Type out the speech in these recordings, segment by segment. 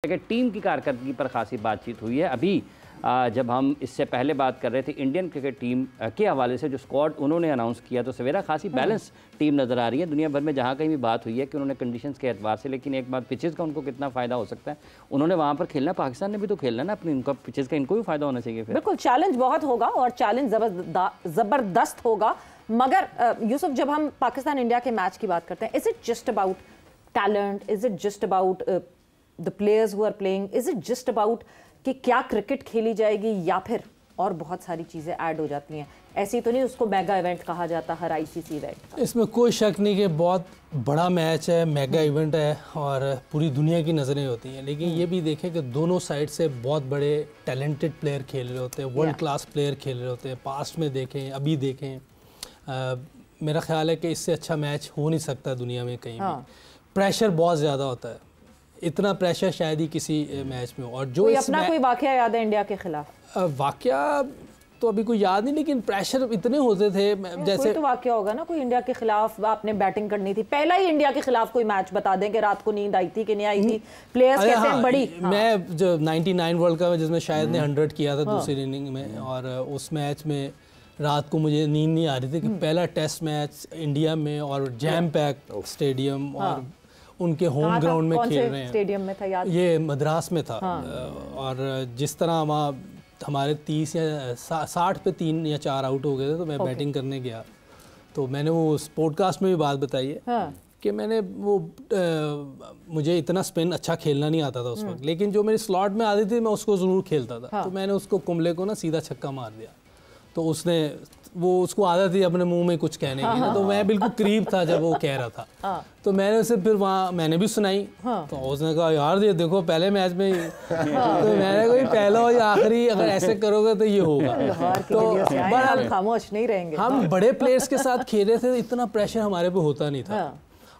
Cricket team की कारकर्दगी पर खासी बातचीत हुई है। अभी जब हम इससे पहले बात कर रहे थे इंडियन क्रिकेट टीम के हवाले से जो स्क्वाड उन्होंने अनाउंस किया तो सवेरा खासी बैलेंस टीम नज़र आ रही है। दुनिया भर में जहाँ कहीं भी बात हुई है कि उन्होंने कंडीशंस के एतबार से, लेकिन एक बात पिचेज़ का उनको कितना फ़ायदा हो सकता है, उन्होंने वहाँ पर खेलना, पाकिस्तान ने भी तो खेलना ना अपनी, इनका पिचेज़ का इनको भी फ़ायदा होना चाहिए। बिल्कुल चैलेंज बहुत होगा और चैलेंज ज़बरदस्त होगा। मगर यूसुफ, जब हम पाकिस्तान इंडिया के मैच की बात करते हैं, is it just about talent, is it just about the players who are playing, is it just about कि क्या क्रिकेट खेली जाएगी या फिर और बहुत सारी चीज़ें ऐड हो जाती हैं? ऐसी तो नहीं उसको मेगा इवेंट कहा जाता हर आईसीसी इवेंट? इसमें कोई शक नहीं कि बहुत बड़ा मैच है, मेगा इवेंट है और पूरी दुनिया की नज़रें होती हैं, लेकिन ये भी देखें कि दोनों साइड से बहुत बड़े टैलेंटेड प्लेयर खेल रहे होते हैं, वर्ल्ड क्लास प्लेयर खेल रहे होते हैं। पास्ट में देखें, अभी देखें, मेरा ख्याल है कि इससे अच्छा मैच हो नहीं सकता दुनिया में कहीं भी। प्रेशर बहुत ज़्यादा होता है, इतना प्रेशर शायद ही किसी मैच में हो। और जो अपना कोई वाकया याद है इंडिया के खिलाफ? वाकया तो अभी कोई याद नहीं, लेकिन प्रेशर इतने होते थे। जैसे कोई तो वाकया होगा ना, कोई इंडिया के खिलाफ आपने बैटिंग करनी थी, पहला ही इंडिया के खिलाफ कोई मैच बता दें कि रात को नींद आई थी कि नहीं आई थी, प्लेयर्स कहते हैं बड़ी। मैं जो 99 वर्ल्ड कप जिसमें शायद ने 100 किया था दूसरी इनिंग में, और उस मैच में रात को मुझे नींद नहीं आ रही थी कि पहला टेस्ट मैच इंडिया में और जैम पैक स्टेडियम और उनके होम ग्राउंड में खेल रहे हैं। स्टेडियम में था याद? ये मद्रास में था। और जिस तरह वहाँ हमारे 30 या 60 पे 3 या 4 आउट हो गए थे, तो मैं बैटिंग करने गया, तो मैंने वो पॉडकास्ट में भी बात बताई है कि मैंने वो मुझे इतना स्पिन अच्छा खेलना नहीं आता था उस वक्त, लेकिन जो मेरी स्लॉट में आती थी मैं उसको ज़रूर खेलता था। तो मैंने उसको कुंबले को ना सीधा छक्का मार दिया, तो उसको आदत थी अपने मुंह में कुछ कहने की, तो मैं बिल्कुल करीब था जब वो कह रहा था। तो मैंने उसे फिर वहाँ मैंने भी सुनाई, तो उसने कहा यार ये देखो पहले मैच में तो मैंने कोई पहला और आखिरी अगर ऐसे करोगे तो ये होगा। तो खामोश नहीं रहेंगे। हम बड़े प्लेयर्स के साथ खेले थे, इतना प्रेशर हमारे पे होता नहीं था।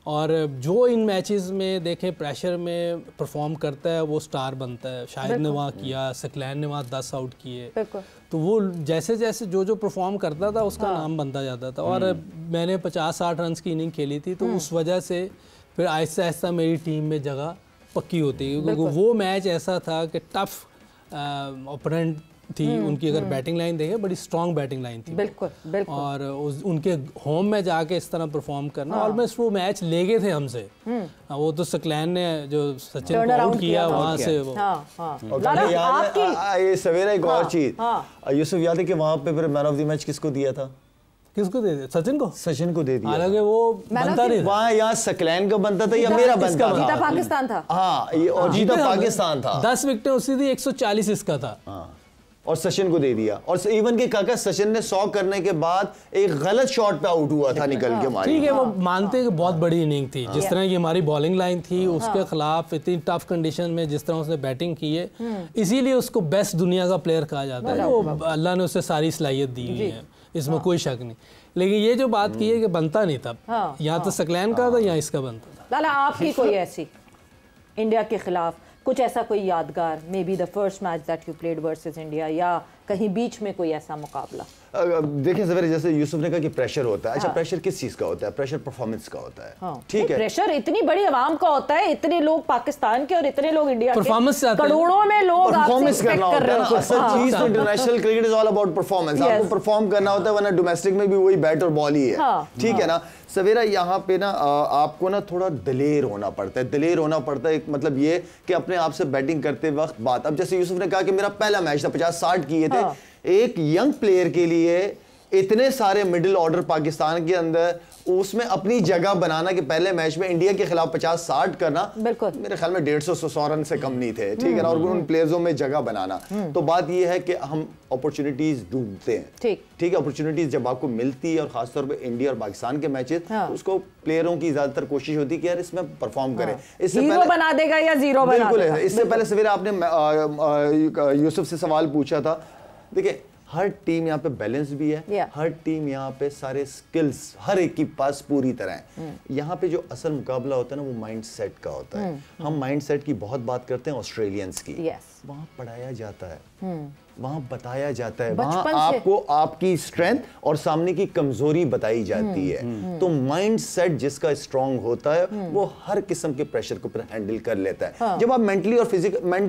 और जो इन मैचेस में देखें प्रेशर में परफॉर्म करता है वो स्टार बनता है। शाहिद ने वहाँ किया, सकलैन ने वहाँ 10 आउट किए, तो वो जैसे जैसे जो परफॉर्म करता था उसका नाम बनता जाता था। और मैंने 50-60 रन की इनिंग खेली थी, तो उस वजह से फिर आहिस्ता आहिस्ता मेरी टीम में जगह पक्की होती है, क्योंकि वो मैच ऐसा था कि टफ ओपोनेंट थी उनकी। अगर बैटिंग लाइन देखें, बड़ी स्ट्रॉन्ग बैटिंग लाइन थी। बिल्कुल, बिल्कुल। और उनके होम में जाके इस तरह परफॉर्म करना, ऑलमोस्ट वो मैच ले गए थे हमसे। वो तो सकलैन ने जो सचिन को आउट किया वहाँ से वो। ये सवेरा एक और चीज यूसुफ याद है कि वहाँ पे फिर मैन ऑफ द मैच किसको दिया था? किसको दे दिया? सचिन को दे दिया। हालांकि वो बनता नहीं, वहाँ यहाँ सकलैन का बनता था या मेरा बनता था? जीता पाकिस्तान था। हाँ, ये और जीता पाकिस्तान था। 10 विकेटें उसकी थी, 140 इसका था। और सचिन को दे दिया। और इवन के काका सचिन ने 100 करने के बाद एक गलत शॉट पे आउट हुआ था निकल के मारी। ठीक है, वो मानते हैं कि बहुत बड़ी इनिंग थी। जिस तरह की हमारी बॉलिंग लाइन थी उसके खिलाफ इतनी टफ कंडीशन में जिस तरह उसने बैटिंग की है, इसीलिए उसको बेस्ट दुनिया का प्लेयर कहा जाता है। वो अल्लाह ने उसे सारी सलाहियत दी हुई है, इसमें कोई शक नहीं। लेकिन ये जो बात की है कि बनता नहीं था, यहाँ तो सकलैन का था, यहाँ इसका बनता था। लाला, आपकी कोई ऐसी इंडिया के खिलाफ कुछ ऐसा कोई यादगार, may be the first match that you played versus India, या कहीं बीच में कोई ऐसा मुकाबला? देखिए सवेरे, जैसे यूसुफ ने कहा कि प्रेशर होता है। अच्छा, प्रेशर किस चीज का होता है? प्रेशर परफॉर्मेंस का होता है। ठीक है, प्रेशर इतनी बड़ी आवाम का होता है, इतने लोग पाकिस्तान के और इतने लोग इंडिया के, परफॉर्मेंस करोड़ों में लोग परफॉर्मेंस करना होता है। असल चीज तो international cricket is all about performance. आपको परफॉर्म करना होता है, वरना डोमेस्टिक में भी वही बैट और बॉल ही है। ठीक है ना सवेरा, यहाँ पे ना आपको ना थोड़ा दिलेर होना पड़ता है। दिलेर होना पड़ता है मतलब ये कि अपने आप से बैटिंग करते वक्त बात। अब जैसे यूसुफ ने कहा कि मेरा पहला मैच था, 50-60 किए थे। एक यंग प्लेयर के लिए इतने सारे मिडिल ऑर्डर पाकिस्तान के अंदर, उसमें अपनी जगह बनाना कि पहले मैच में इंडिया के खिलाफ 50-60 करना, मेरे ख्याल में 150-100 रन से कम नहीं थे। ठीक है ना, और उन प्लेयर्सों में जगह बनाना। तो बात यह है कि हम अपॉर्चुनिटीज ढूंढते हैं। ठीक है, अपॉर्चुनिटीज जब आपको मिलती है, और खासतौर पे इंडिया और पाकिस्तान के मैचेस, तो उसको प्लेयरों की ज्यादातर कोशिश होती है कि यार इसमें परफॉर्म करें। इससे पहले बना देगा या जीरो बना देगा। इससे पहले सवेरा आपने यूसुफ से सवाल पूछा था। देखिए, हर टीम यहाँ पे बैलेंस भी है, हर टीम यहाँ पे सारे स्किल्स हर एक के पास पूरी तरह है। यहाँ पे जो असल मुकाबला होता है ना, वो माइंड सेट का होता है। हम माइंड सेट की बहुत बात करते हैं ऑस्ट्रेलियंस की, वहाँ पढ़ाया जाता है। वहां बताया जाता है, वहां आपको आपकी स्ट्रेंथ और सामने की कमजोरी बताई जाती है। तो माइंड सेट जिसका स्ट्रांग होता है वो हर किस्म के प्रेशर को फिर हैंडल कर लेता है। जब आप मेंटली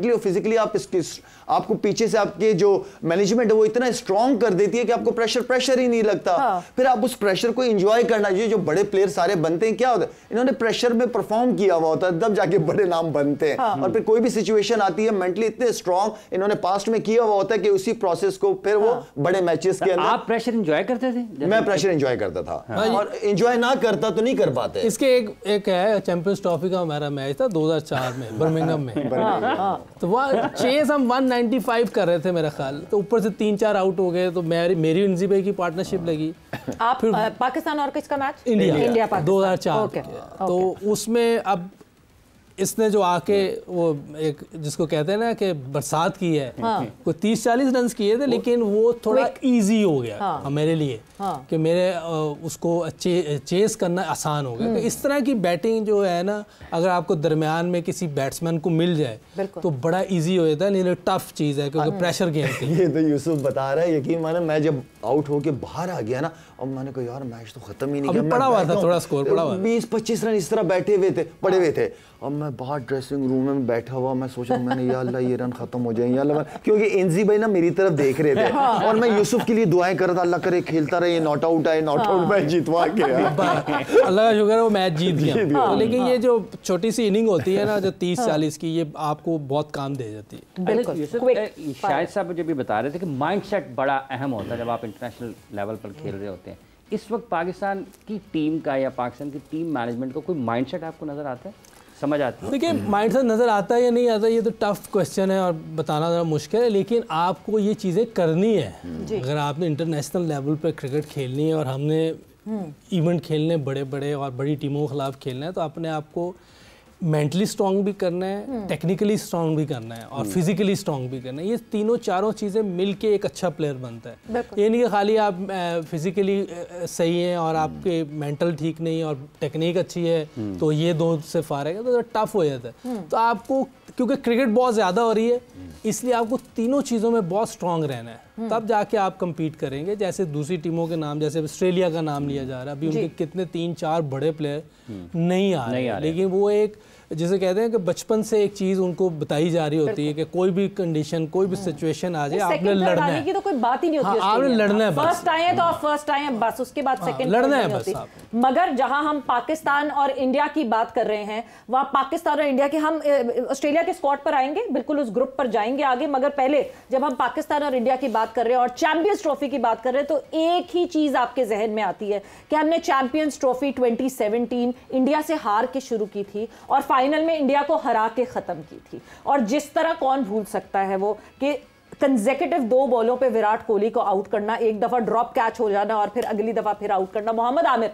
और फिजिकली आपको पीछे से आपके जो मैनेजमेंट है वो इतना स्ट्रांग कर देती है कि आपको प्रेशर ही नहीं लगता। फिर आप उस प्रेशर को एंजॉय करना चाहिए। जो बड़े प्लेयर सारे बनते हैं, क्या होता है, इन्होंने प्रेशर में परफॉर्म किया हुआ होता है, तब जाके बड़े नाम बनते हैं। और फिर कोई भी सिचुएशन आती है, मेंटली इतने स्ट्रांग इन्होंने पास्ट में किया हुआ होता है कि उसी प्रोसेस को फिर वो बड़े मैचेस के अंदर। आप प्रेशर एंजॉय करते थे? मैं प्रेशर एंजॉय करता था, और एंजॉय ना करता तो नहीं कर पाते। इसके एक है चैंपियंस ट्रॉफी का हमारा मैच था 2004 में बर्मिंघम में। तो वहाँ चेस हम 195 कर रहे थे मेरा ख्याल, तो ऊपर से 3-4 आउट हो गए। तो मेरी उनजी भाई की पार्टनरशिप लगी। आप पाकिस्तान और किसका मैच? इंडिया 2004। तो उसमें अब इसने जो आके वो एक जिसको कहते हैं ना कि बरसात की है, वो 30-40 रन किए थे, लेकिन वो थोड़ा इजी हो गया मेरे लिए कि मेरे उसको चेस करना आसान हो गया। इस तरह की बैटिंग जो है ना, अगर आपको दरमियान में किसी बैट्समैन को मिल जाए तो बड़ा इजी हो जाता है। नहीं टफ चीज़ है क्योंकि प्रेशर गेम थी। ये तो यूसुफ बता रहा है, यकीन माने मैं जब आउट होके बाहर आ गया ना, और मैंने कहा यार मैच तो खत्म ही नहीं किया, पड़ा हुआ था, थोड़ा स्कोर पड़ा हुआ, 20-25 रन इस तरह पड़े हुए थे। अब मैं बाहर ड्रेसिंग रूम में बैठा हुआ, मैं सोचा मैंने या अल्लाह ये रन खत्म हो जाए या अल्लाह, क्योंकि एनजी भाई ना मेरी तरफ देख रहे थे और मैं यूसुफ के लिए दुआएं कर रहा था, अल्लाह करे खेलता रहे, नॉट आउट आए, नॉट आउट मैच जितवा के अल्लाह का शुक्र है वो मैच जीत गया। तो लेकिन ये जो छोटी सी इनिंग होती है ना, जो 30-40 की, ये आपको बहुत काम दे जाती है। शायद साहब मुझे भी बता रहे थे कि माइंडसेट बड़ा अहम होता है जब आप इंटरनेशनल लेवल पर खेल रहे होते हैं। इस वक्त पाकिस्तान की टीम का या पाकिस्तान की टीम मैनेजमेंट को कोई माइंडसेट आपको नजर आता है, समझ आती है? देखिए माइंडसेट नज़र आता है या नहीं आता, ये तो टफ क्वेश्चन है और बताना ज़रा मुश्किल है, लेकिन आपको ये चीज़ें करनी है। अगर आपने इंटरनेशनल लेवल पर क्रिकेट खेलनी है और हमने इवेंट खेलने बड़े बड़े और बड़ी टीमों के खिलाफ खेलना है, तो अपने आप को मेंटली स्ट्रॉन्ग भी करना है, टेक्निकली स्ट्रॉन्ग भी करना है और फिजिकली स्ट्रॉन्ग भी करना है। ये तीनों चारों चीज़ें मिलके एक अच्छा प्लेयर बनता है। ये नहीं कि खाली आप फिजिकली सही हैं और आपके मेंटल ठीक नहीं और टेक्निक अच्छी है तो ये दो से फारग है, तो टफ हो जाता है। तो आपको क्योंकि क्रिकेट बहुत ज़्यादा हो रही है, इसलिए आपको तीनों चीज़ों में बहुत स्ट्रॉन्ग रहना है, तब जाके आप compete करेंगे। जैसे दूसरी टीमों के नाम, जैसे ऑस्ट्रेलिया का नाम लिया जा रहा है, अभी उनके कितने 3-4 बड़े प्लेयर नहीं आ रहे, लेकिन वो एक जिसे कहते हैं कि बचपन से एक चीज़ उनको बताई जा रही होती है कि कोई भी कंडीशन, कोई भी सिचुएशन आ जाए, आपने लड़ना है। की तो कोई बात ही नहीं होती, आपने लड़ना है। फर्स्ट आए हैं तो आप फर्स्ट आए हैं बस, उसके बाद सेकंड लड़ना है बस। मगर जहां हम पाकिस्तान और इंडिया की बात कर रहे हैं, वहां पाकिस्तान और इंडिया के, हम ऑस्ट्रेलिया के स्क्वाड पर आएंगे, बिल्कुल उस ग्रुप पर जाएंगे आगे, मगर पहले जब हम पाकिस्तान और इंडिया की बात कर रहे हैं और चैंपियंस ट्रॉफी की बात कर रहे हैं, तो एक ही चीज आपके जहन में आती है कि हमने चैंपियंस ट्रॉफी 2017 इंडिया से हार के शुरू की थी और फाइनल में इंडिया को हरा के खत्म की थी। और जिस तरह कौन भूल सकता है वो कि कंसेक्यूटिव 2 बॉलों पे विराट कोहली को आउट करना, एक दफा ड्रॉप कैच हो जाना और फिर अगली दफा फिर आउट करना, मोहम्मद आमिर